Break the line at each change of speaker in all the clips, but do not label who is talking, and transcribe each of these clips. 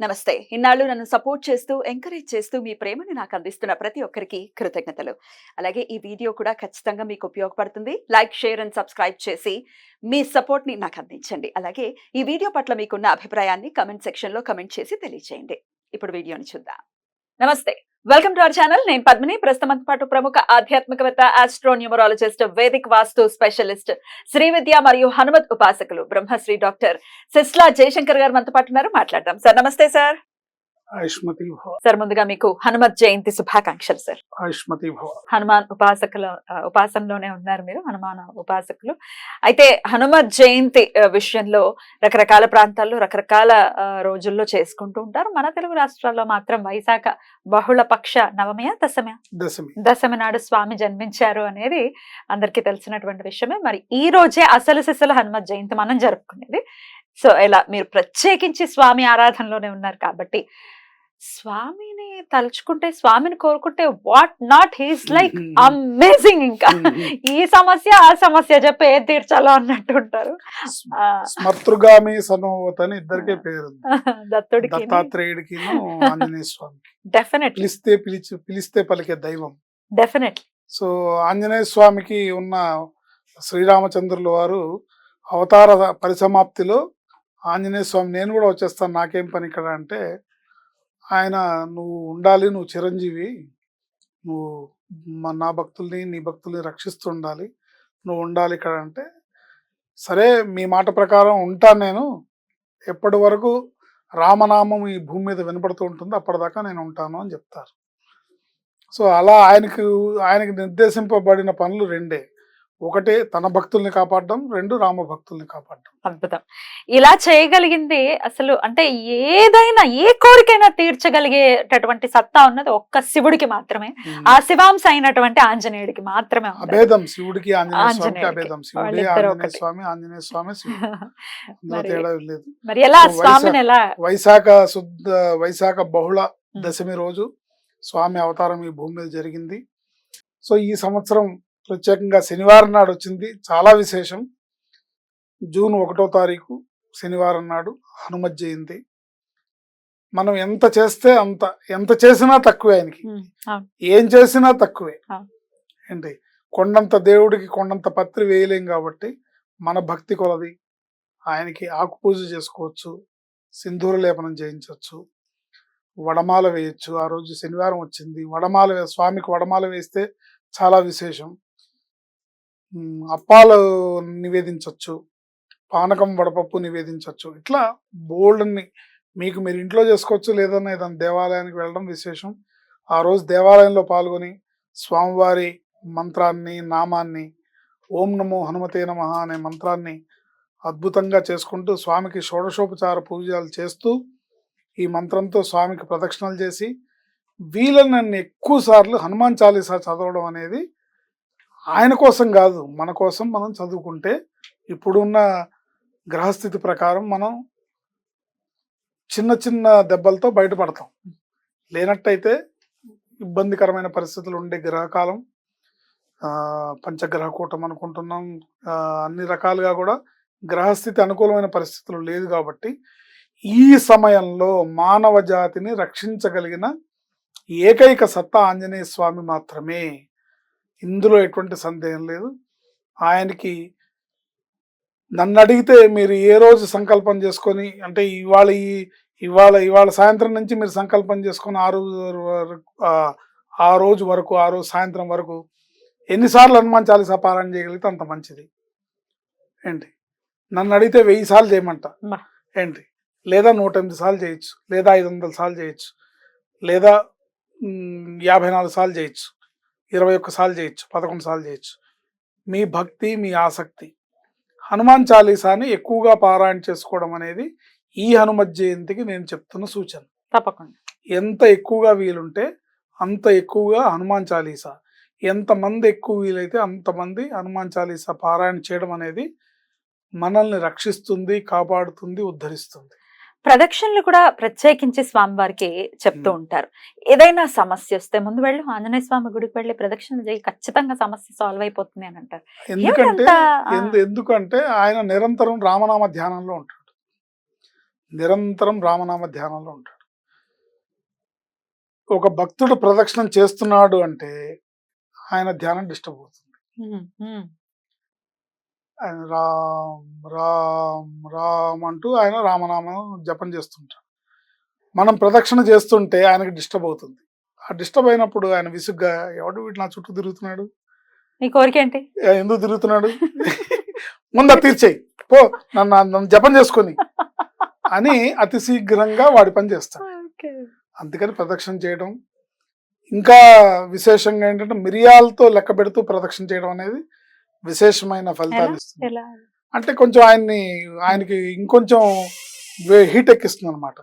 నమస్తే. ఇన్నాళ్ళు నన్ను సపోర్ట్ చేస్తూ, ఎంకరేజ్ చేస్తూ మీ ప్రేమని నాకు అందిస్తున్న ప్రతి ఒక్కరికి కృతజ్ఞతలు. అలాగే ఈ వీడియో కూడా ఖచ్చితంగా మీకు ఉపయోగపడుతుంది. లైక్, షేర్ అండ్ సబ్స్క్రైబ్ చేసి మీ సపోర్ట్‌ని నాకు అందించండి. అలాగే ఈ వీడియో పట్ల మీకున్న అభిప్రాయాన్ని కామెంట్ సెక్షన్‌లో కామెంట్ చేసి తెలియజేయండి. ఇప్పుడు వీడియోని చూద్దాం. నమస్తే. Welcome to our channel. నేను పద్మిని. ప్రస్తుతం పాటు ప్రముఖ ఆధ్యాత్మికవేత్త, ఆస్ట్రో న్యూమరాలజిస్ట్, వేదిక్ వాస్తు స్పెషలిస్ట్, శ్రీ విద్య మరియు హనుమత్ ఉపాసకులు బ్రహ్మశ్రీ డాక్టర్ సిస్లా జయశంకర్ గారు మనతో పాటు ఉన్నారు. మాట్లాడదాం. సార్ నమస్తే సార్.
ఆయుష్మతి భవ.
సార్ ముందుగా మీకు హనుమత్ జయంతి శుభాకాంక్షలు సార్.
ఆయుష్మతి భవ.
హనుమాన్ ఉపాసనలోనే ఉన్నారు మీరు, హనుమాన్ ఉపాసకులు. అయితే హనుమత్ జయంతి విషయంలో రకరకాల ప్రాంతాల్లో రకరకాల రోజుల్లో చేసుకుంటూ ఉంటారు. మన తెలుగు రాష్ట్రాల్లో మాత్రం వైశాఖ బహుళ పక్ష నవమియా దశమి నాడు స్వామి జన్మించారు అనేది అందరికీ తెలిసినటువంటి విషయమే. మరి ఈ రోజే అసలు సిసలు హనుమత్ జయంతి మనం జరుపుకునేది. సో ఇలా మీరు ప్రత్యేకించి స్వామి ఆరాధనలోనే ఉన్నారు కాబట్టి స్వామిని తలుచుకుంటే, స్వామిని కోరుకుంటే what not, he's like amazing. ఇంకా ఈ సమస్య ఆ సమస్య చెప్పి ఏది తీర్చాలో అన్నట్టు ఉంటారు.
స్మర్తృగామి సనోవత్ అని ఇద్దరికే పేరు.
దత్తుడికి,
దత్తాత్రేయుడికి, ఆంజనేయ స్వామికి.
డెఫినెట్లీ
పిలిస్తే పలికే దైవం.
డెఫినెట్లీ.
సో ఆంజనేయ స్వామికి ఉన్న శ్రీరామచంద్రుల వారు అవతార పరిసమాప్తిలో ఆంజనేయ స్వామి నేను కూడా వచ్చేస్తాను, నాకేం పని ఇక్కడ అంటే, ఆయన నువ్వు ఉండాలి, నువ్వు చిరంజీవి, నువ్వు నా భక్తుల్ని నీ భక్తుల్ని రక్షిస్తూ ఉండాలి, నువ్వు ఉండాలి ఇక్కడ అంటే, సరే మీ మాట ప్రకారం ఉంటాను నేను, ఎప్పటి వరకు రామనామం ఈ భూమి మీద వినపడుతూ ఉంటుందో అప్పటిదాకా నేను ఉంటాను అని చెప్తారు. సో అలా ఆయనకి నిర్దేశింపబడిన పనులు రెండే. ఒకటి తన భక్తుల్ని కాపాడడం, రెండు రామ భక్తుల్ని కాపాడడం.
అద్భుతం. ఇలా చేయగలిగింది అసలు అంటే ఏదైనా ఏ కోరికైనా తీర్చగలిగేటటువంటి సత్తా ఉన్నది ఒక్క శివుడికి మాత్రమే. ఆ శివాంశ అయినటువంటి ఆంజనేయుడికి మాత్రమే.
అభేదం శివుడికి ఆంజనేయ అభేదం. శివుడి ఆంజనేయ స్వామి, ఆంజనేయ స్వామి తేడా లేదు.
మరి ఎలా స్వామిని ఎలా
వైశాఖ బహుళ దశమి రోజు స్వామి అవతారం ఈ భూమి మీద జరిగింది. సో ఈ సంవత్సరం ప్రత్యేకంగా శనివారం నాడు వచ్చింది. చాలా విశేషం. జూన్ 1వ తారీఖు శనివారం నాడు హనుమత్ జయంతి. మనం ఎంత చేస్తే అంత, ఎంత చేసినా తక్కువే, ఆయనకి ఏం చేసినా తక్కువే. ఏంటి, కొండంత దేవుడికి కొండంత పత్రి వేయలేం కాబట్టి మన భక్తి కొలది ఆయనకి ఆకు పూజ చేసుకోవచ్చు, సింధూర లేపనం చేయించవచ్చు, వడమాల వేయచ్చు. ఆ రోజు శనివారం వచ్చింది. స్వామికి వడమాల వేస్తే చాలా విశేషం. అప్పాలు నివేదించవచ్చు, పానకం వడపప్పు నివేదించవచ్చు. ఇట్లా బోల్డ్ని మీరు ఇంట్లో చేసుకోవచ్చు, లేదన్నా ఏదైనా దేవాలయానికి వెళ్ళడం విశేషం. ఆ రోజు దేవాలయంలో పాల్గొని స్వామివారి మంత్రాన్ని, నామాన్ని, ఓం నమో హనుమతే నమః అనే మంత్రాన్ని అద్భుతంగా చేసుకుంటూ స్వామికి షోడశోపచార పూజలు చేస్తూ ఈ మంత్రంతో స్వామికి ప్రదక్షిణలు చేసి వీలైనన్ని ఎక్కువ సార్లు హనుమాన్ చాలీసా చదవడం అనేది ఆయన కోసం కాదు, మన కోసం మనం చదువుకుంటే ఇప్పుడున్న గ్రహస్థితి ప్రకారం మనం చిన్న చిన్న దెబ్బలతో బయటపడతాం. లేనట్టయితే ఇబ్బందికరమైన పరిస్థితులు ఉండే గ్రహకాలం, పంచగ్రహ కూటం అనుకుంటున్నాం. అన్ని రకాలుగా కూడా గ్రహస్థితి అనుకూలమైన పరిస్థితులు లేదు కాబట్టి ఈ సమయంలో మానవ జాతిని రక్షించగలిగిన ఏకైక సత్తా ఆంజనేయ స్వామి మాత్రమే. ఇందులో ఎటువంటి సందేహం లేదు. ఆయనకి నన్ను అడిగితే మీరు ఏ రోజు సంకల్పం చేసుకొని, అంటే ఇవాళ సాయంత్రం నుంచి మీరు సంకల్పం చేసుకొని ఆ రోజు సాయంత్రం వరకు ఎన్నిసార్లు హనుమాన్ చాలీసా పారాయణ చేయగలిగితే అంత మంచిది. ఏంటి, నన్ను అడిగితే 1000 సార్లు చేయమంట. ఏంటి, లేదా 108 సార్లు చేయొచ్చు, లేదా 500 సార్లు చేయొచ్చు, లేదా 54 సార్లు చేయొచ్చు, 21 సార్లు చేయొచ్చు, 11 సార్లు చేయొచ్చు. మీ భక్తి, మీ ఆసక్తి. హనుమాన్ చాలీసాని ఎక్కువగా పారాయణ చేసుకోవడం అనేది ఈ హనుమత్ జయంతికి నేను చెప్తున్న సూచన.
తప్పకుండా
ఎంత ఎక్కువగా వీలుంటే అంత ఎక్కువగా హనుమాన్ చాలీసా, ఎంతమంది ఎక్కువ వీలైతే అంతమంది హనుమాన్ చాలీసా పారాయణ చేయడం అనేది మనల్ని రక్షిస్తుంది, కాపాడుతుంది, ఉద్ధరిస్తుంది.
ప్రదక్షిణలు కూడా ప్రత్యేకించి స్వామివారికి చెప్తూ ఉంటారు. ఏదైనా సమస్య వస్తే ముందు వెళ్ళి ఆంజనేయ స్వామి గుడికి వెళ్ళి ప్రదక్షిణ చేయి, ఖచ్చితంగా సమస్య సాల్వ్ అయిపోతుంది అని అంటారు.
ఎందుకంటే ఆయన నిరంతరం రామనామ ధ్యానంలో ఉంటాడు. నిరంతరం రామనామ ధ్యానంలో ఉంటాడు. ఒక భక్తుడు ప్రదక్షిణం చేస్తున్నాడు అంటే ఆయన ధ్యానం డిస్టర్బ్ అవుతుంది. ఆయన రామ్ రామ్ రామ్ అంటూ ఆయన రామనామం జపం చేస్తుంటాడు. మనం ప్రదక్షిణ చేస్తుంటే ఆయనకి డిస్టర్బ్ అవుతుంది. ఆ డిస్టర్బ్ అయినప్పుడు ఆయన విసుగ్గా, ఎవడు వీడు నా చుట్టూ తిరుగుతున్నాడు,
నీ కోరిక ఏంటి?
ఎందుకు తిరుగుతున్నాడు, ముందు తీర్చేయి పో, నన్ను జపం చేసుకొని అని అతి శీఘ్రంగా వాడి పని చేస్తాడు. అందుకని ప్రదక్షిణ చేయడం, ఇంకా విశేషంగా ఏంటంటే మిరియాలతో లెక్క పెడుతూ ప్రదక్షిణ చేయడం అనేది విశేషమైన ఫలితాలు ఇస్తుంది. అంటే కొంచెం ఆయనకి ఇంకొంచెం హీట్ ఎక్కిస్తుంది అనమాట.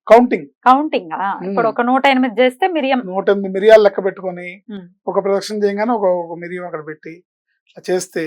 కౌంటింగ్
ఇప్పుడు ఒక 108 చేస్తే
108 మిరియాలు లెక్క పెట్టుకొని ఒక ప్రదక్షిణ చేయగానే ఒక మిరియం అక్కడ పెట్టి చేస్తే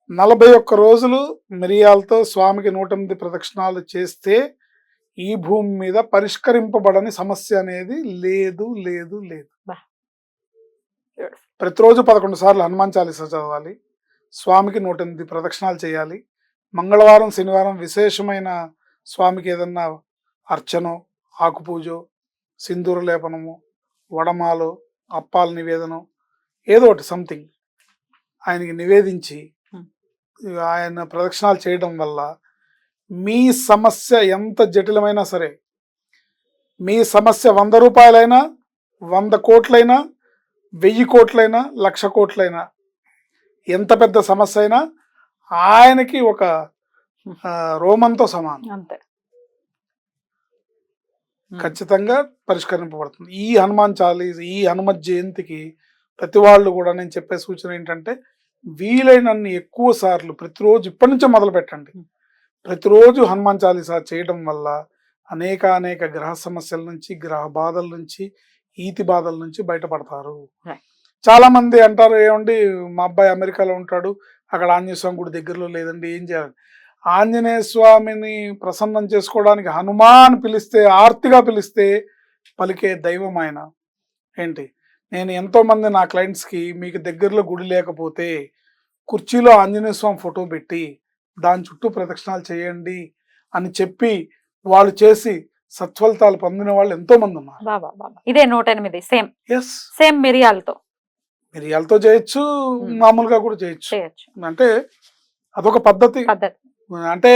41 రోజులు మిరియాలతో స్వామికి 108 ప్రదక్షిణాలు చేస్తే ఈ భూమి మీద పరిష్కరింపబడని సమస్య అనేది లేదు లేదు లేదు. ప్రతిరోజు 11 సార్లు హనుమాన్ చాలీసా చదవాలి, స్వామికి 108 ప్రదక్షిణాలు చేయాలి. మంగళవారం శనివారం విశేషమైన స్వామికి ఏదన్నా అర్చనో, ఆకుపూజో, సింధూర లేపనము, వడమాలో, అప్పాల నివేదనం, ఏదో ఒకటి సంథింగ్ ఆయనకి నివేదించి ఆయన ప్రదక్షిణాలు చేయడం వల్ల మీ సమస్య ఎంత జటిలమైనా సరే, మీ సమస్య 100 రూపాయలైనా, 100 కోట్లైనా, 1000 కోట్లైనా, 1,00,000 కోట్లైనా, ఎంత పెద్ద సమస్య అయినా ఆయనకి ఒక రోమంతో సమానం,
అంతే,
ఖచ్చితంగా పరిష్కరింపబడుతుంది. ఈ హనుమాన్ చాలీస్, ఈ హనుమత్ జయంతికి ప్రతి వాళ్ళు కూడా నేను చెప్పే సూచన ఏంటంటే వీలైనన్ని ఎక్కువ సార్లు ప్రతిరోజు ఇప్పటి నుంచే మొదలు పెట్టండి. ప్రతిరోజు హనుమాన్ చాలీసా చేయడం వల్ల అనేక గ్రహ సమస్యల నుంచి, గ్రహ బాధల నుంచి, ఈతి బాధల నుంచి బయటపడతారు. చాలా మంది అంటారు, ఏమండి మా అబ్బాయి అమెరికాలో ఉంటాడు, అక్కడ ఆంజనేయ స్వామి గుడి దగ్గరలో లేదండి, ఏం చేయాలి? ఆంజనేయ స్వామిని ప్రసన్నం చేసుకోవడానికి హనుమాన్ పిలిస్తే, ఆర్తిగా పిలిస్తే పలికే దైవం ఆయన. ఏంటి, నేను ఎంతోమంది నా క్లయింట్స్కి మీకు దగ్గరలో గుడి లేకపోతే కుర్చీలో ఆంజనేయ స్వామి ఫోటో పెట్టి దాని చుట్టూ ప్రదక్షిణాలు చేయండి అని చెప్పి వాళ్ళు చేసి సత్ఫలితాలు పొందిన వాళ్ళు ఎంతో మంది ఉన్నారు.
ఇదే 108 సేమ్ మిరియాలతో
చేయొచ్చు, మామూలుగా కూడా చేయొచ్చు. అంటే అదొక పద్ధతి. అంటే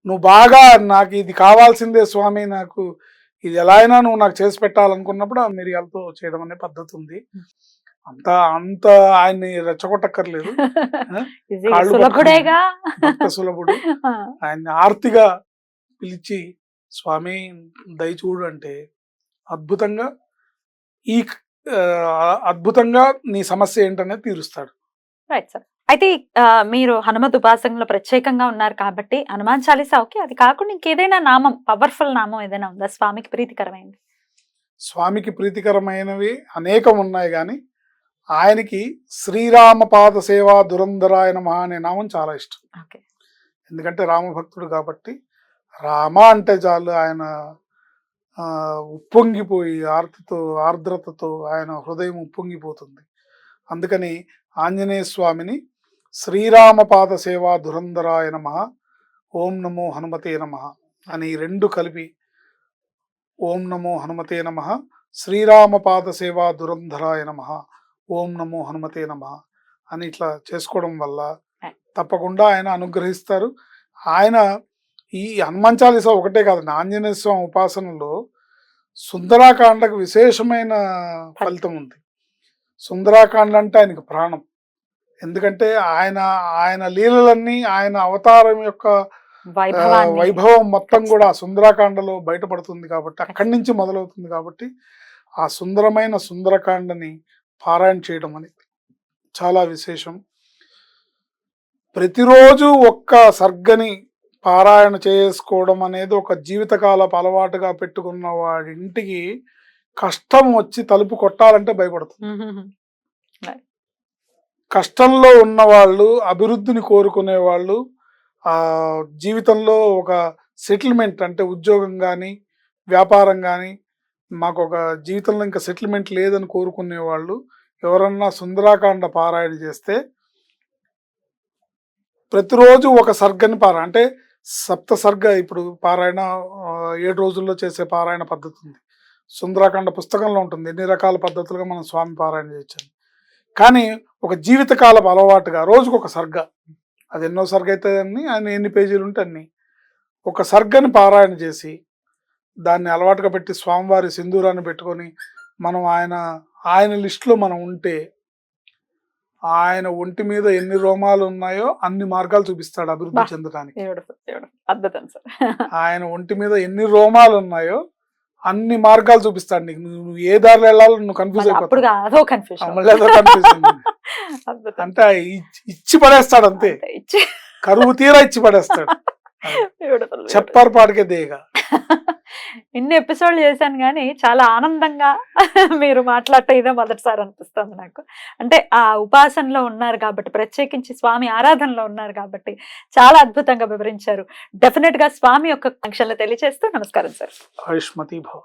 నువ్వు బాగా నాకు ఇది కావాల్సిందే స్వామి, నాకు ఇది ఎలా అయినా నువ్వు నాకు చేసి పెట్టాలనుకున్నప్పుడు ఆ మిరియాలతో చేయడం అనే పద్ధతి ఉంది. అంత ఆయన్ని రెచ్చగొట్టక్కర్లేదు. భక్త సులభుడు, ఆయన్ని ఆర్తిగా పిలిచి స్వామి దయచూడు అంటే అద్భుతంగా నీ సమస్య ఏంటనేది తీరుస్తాడు.
Right sir. అయితే మీరు హనుమత్ ఉపాసనలో ప్రత్యేకంగా ఉన్నారు కాబట్టి హనుమాన్ చాలీసా ఓకే, అది కాకుండా ఇంకేదైనా నామం, పవర్ఫుల్ నామం ఏదైనా ఉందా స్వామికి ప్రీతికరమైనది?
స్వామికి ప్రీతికరమైనవి అనేకం ఉన్నాయి, కానీ ఆయనకి శ్రీరామ పాద సేవా దురంధరాయ నమః అనే నామం చాలా ఇష్టం. ఎందుకంటే రామభక్తుడు కాబట్టి రామ అంటే చాలు ఆయన ఉప్పొంగిపోయి ఆర్ద్రతతో ఆయన హృదయం ఉప్పొంగిపోతుంది. అందుకని ఆంజనేయ స్వామిని శ్రీరామ పాద సేవా దురంధరాయ నమః, ఓం నమో హనుమతే నమః అని రెండు కలిపి ఓం నమో హనుమతే నమః, శ్రీరామ పాద సేవా దురంధరాయ నమః, ఓం నమో హనుమతే నమః అని ఇట్లా చేసుకోవడం వల్ల తప్పకుండా ఆయన అనుగ్రహిస్తారు. ఆయన ఈ హనుమాన్ చాలీసా ఒకటే కాదండి, ఆంజనేయ స్వామి ఉపాసనలో సుందరాకాండకు విశేషమైన ఫలితం ఉంది. సుందరాకాండ అంటే ఆయనకు ప్రాణం. ఎందుకంటే ఆయన లీలలన్నీ, ఆయన అవతారం యొక్క వైభవం మొత్తం కూడా సుందరాకాండలో బయటపడుతుంది కాబట్టి, అక్కడి నుంచి మొదలవుతుంది కాబట్టి ఆ సుందరమైన సుందరకాండని పారాయణ చేయడం అనేది చాలా విశేషం. ప్రతిరోజు ఒక్క సర్గని పారాయణ చేసుకోవడం అనేది ఒక జీవితకాలపు అలవాటుగా పెట్టుకున్న వాడి ఇంటికి కష్టం వచ్చి తలుపు కొట్టాలంటే భయపడుతుంది. కష్టంలో ఉన్న వాళ్ళు, అభివృద్ధిని కోరుకునే వాళ్ళు, జీవితంలో ఒక సెటిల్మెంట్ అంటే ఉద్యోగం కానీ వ్యాపారం కానీ, మాకు ఒక జీవితంలో ఇంకా సెటిల్మెంట్ లేదని కోరుకునే వాళ్ళు ఎవరన్నా సుందరాకాండ పారాయణ చేస్తే ప్రతిరోజు ఒక సర్గని అంటే సప్త సర్గ ఇప్పుడు పారాయణ 7 రోజుల్లో చేసే పారాయణ పద్ధతి ఉంది. సుందరాకాండ పుస్తకంలో ఉంటుంది ఎన్ని రకాల పద్ధతులుగా మనం స్వామి పారాయణ చేయొచ్చని. కానీ ఒక జీవితకాలపు అలవాటుగా రోజుకు ఒక సర్గ, అది ఎన్నో సర్గ అయితే అన్ని ఆయన ఎన్ని పేజీలు ఉంటే అన్ని, ఒక సర్గని పారాయణ చేసి దాన్ని అలవాటుగా పెట్టి స్వామివారి సింధూరాన్ని పెట్టుకొని మనం ఆయన లిస్టులో మనం ఉంటే ఆయన ఒంటి మీద ఎన్ని రోమాలు ఉన్నాయో అన్ని మార్గాలు చూపిస్తాడు అభివృద్ధి
బా.
చెందడానికి.
బ్యూటిఫుల్ బ్యూటిఫుల్ అద్భుతం సార్.
ఆయన ఒంటి మీద ఎన్ని రోమాలు ఉన్నాయో అన్ని మార్గాలు చూపిస్తాడు నీకు. నువ్వు ఏ దారిలో వెళ్ళాలో నువ్వు కన్ఫ్యూజ్
అప్పుడు
అయిపోతావు.
అదో కన్ఫ్యూజన్.
మళ్ళీ ఏదో confusion.
అద్భుతం.
అంటే ఇచ్చి పడేస్తాడు అంతే,
అంతే ఇచ్చి
కరువు తీరా ఇచ్చి పడేస్తాడు.
బ్యూటిఫుల్.
చెప్పారు పాటికే దేగా.
ఇన్ని ఎపిసోడ్లు చేశాను కానీ చాలా ఆనందంగా మీరు మాట్లాడటం ఇదే మొదటిసారి అనిపిస్తుంది నాకు. అంటే ఆ ఉపాసనలో ఉన్నారు కాబట్టి, ప్రత్యేకించి స్వామి ఆరాధనలో ఉన్నారు కాబట్టి చాలా అద్భుతంగా వివరించారు. డెఫినెట్ గా స్వామి యొక్క ఆకాంక్షలను తెలియజేస్తూ నమస్కారం సార్.
ఆయుష్మతి భవ.